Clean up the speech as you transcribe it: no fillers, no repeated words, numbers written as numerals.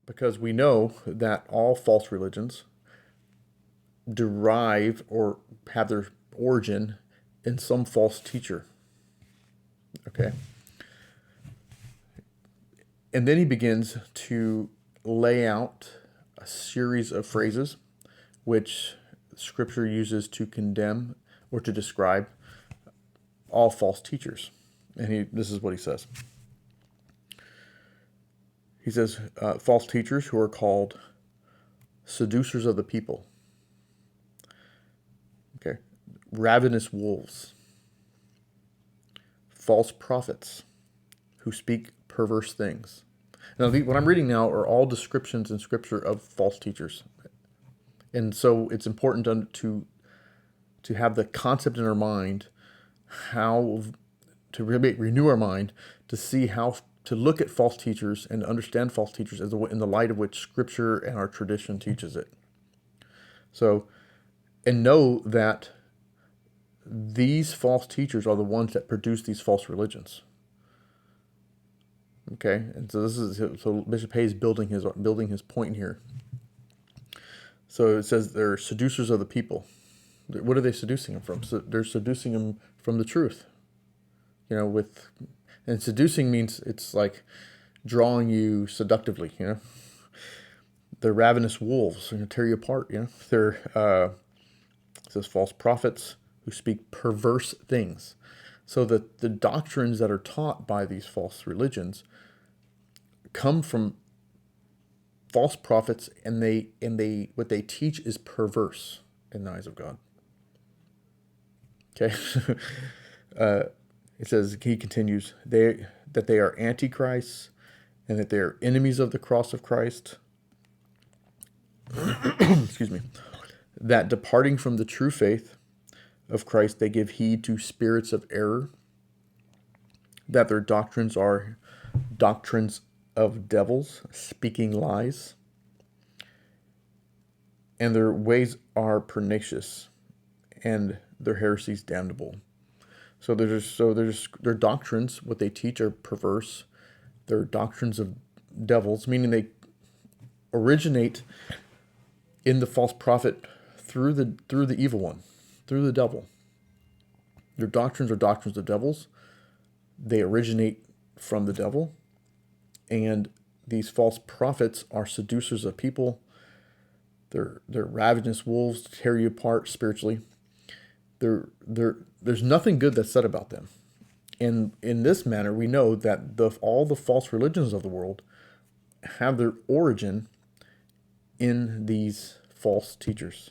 because we know that all false religions derive or have their origin in some false teacher. Okay. And then he begins to lay out a series of phrases which Scripture uses to condemn or to describe all false teachers. And this is what he says. He says, false teachers who are called seducers of the people. Okay. Ravenous wolves. False prophets who speak perverse things. Now, what I'm reading now are all descriptions in Scripture of false teachers. And so it's important to have the concept in our mind, how to renew our mind, to see how to look at false teachers and understand false teachers as in the light of which Scripture and our tradition teaches it. So, and know that these false teachers are the ones that produce these false religions. Okay, and so Bishop Hayes building his point here. So it says they're seducers of the people. What are they seducing them from? So they're seducing them from the truth. And seducing means it's like drawing you seductively. They're ravenous wolves. They're going to tear you apart. They're it says false prophets who speak perverse things. So that the doctrines that are taught by these false religions come from false prophets, and what they teach is perverse in the eyes of God. Okay. It says, he continues, that they are antichrists and that they are enemies of the cross of Christ. Excuse me. That departing from the true faith of Christ, they give heed to spirits of error. That their doctrines are doctrines of devils, speaking lies. And their ways are pernicious, and their heresies damnable. So their doctrines, what they teach, are perverse. They're doctrines of devils, meaning they originate in the false prophet through the evil one, through the devil. Their doctrines are doctrines of devils. They originate from the devil, and these false prophets are seducers of people. They're ravenous wolves to tear you apart spiritually. There's nothing good that's said about them. And in this manner, we know that all the false religions of the world have their origin in these false teachers.